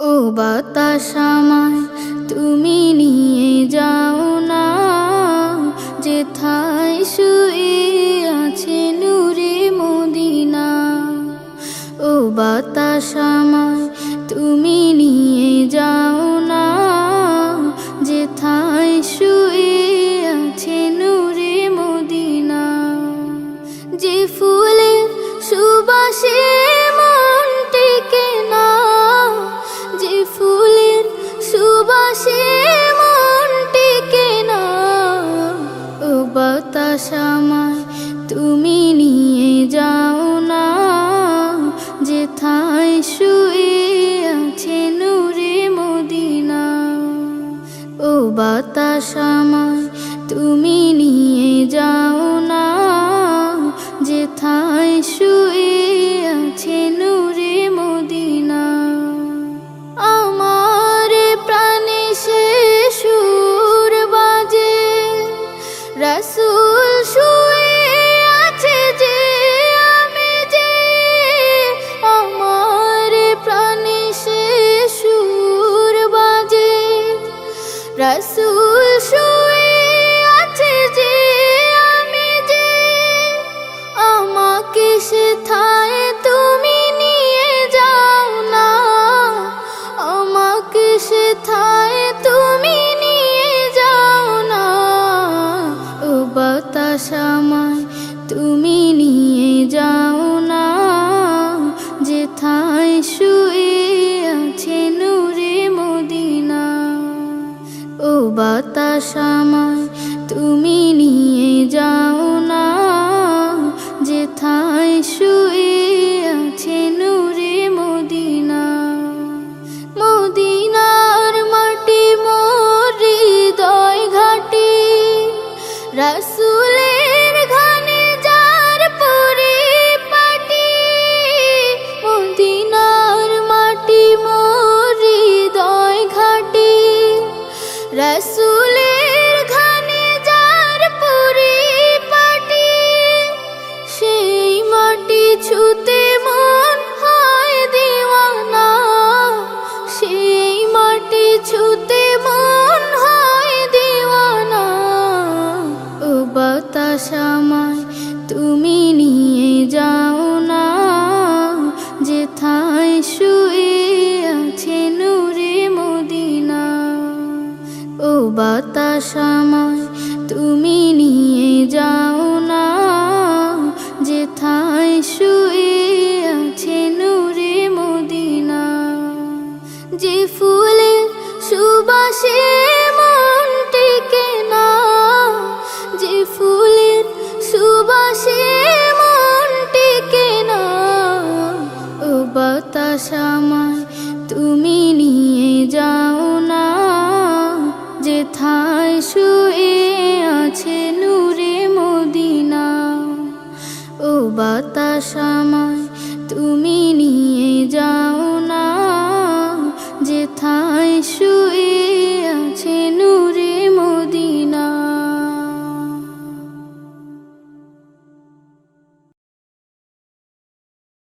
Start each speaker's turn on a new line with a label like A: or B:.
A: ও বাতাস আমায় তুমি নিয়ে যাও না, যেথায় শুয়ে আছে নূরে মদিনা। ও বাতাস আমায় তুমি নিয়ে যাও না, যেথায় শুয়ে আছে নূরে মদিনা। যে ফুলের সুবাসে মন টেকে না, যে ফুলের সুবাসে মন টেকে না। ও বাতাস আমায় তুমি নিয়ে যাও না, যেথায় শুয়ে আছে নূরে মদিনা। ও বাতাস আমায় তুমি নিয়ে যাও না, যেথায় শুয়ে আছে নূরে মদিনা। আমার প্রাণে সে সুর বাজে, রাসূল শুয়ে আছে যে আমি যে। আমার প্রাণে সে সুর বাজে, রাসূল শুয়ে আছে যে আমি যে। আমাকে সেথায় তুমি নিয়ে যাও না, আমাকে সেথায় তুমি নিয়ে যাও না। ও বাতাস আমায় তুমি নিয়ে যাও না, যেথায় শুয়ে আছে নূরে মদিনা। ও বাতাস আমায় তুমি নিয়ে যাও না, যেথায় শুয়ে আছে নূরে মদিনা। মদিনার মাটি মোর হৃদয় ঘাটি, রাসূলের ঘানে যার পরিপাটি। মদিনার মাটি মোর হৃদয় ঘাটি, রাসূলের ঘানে যার পরিপাটি। সেই মাটি ছুতে মন হয় দিওয়ানা, সেই মাটি ছুতে মন হয় দিওয়ানা। ও বাতাস আমায় তুমি নিয়ে যাও না, যেথায় শুয়ে আছে নূরে মদিনা। ও বাতাস আমায় তুমি নিয়ে যাও না, যেথায় শুয়ে আছে নূরে মদিনা। যে ফুলের সুবাসে মন টেকে না, যে ফুলের সুবাসে মন টেকে না। ও বাতাস আমায় তুমি নিয়ে যাও না, যেথায় শুয়ে আছে নূরে মদিনা। ও বাতাস আমায় তুমি নিয়ে যাও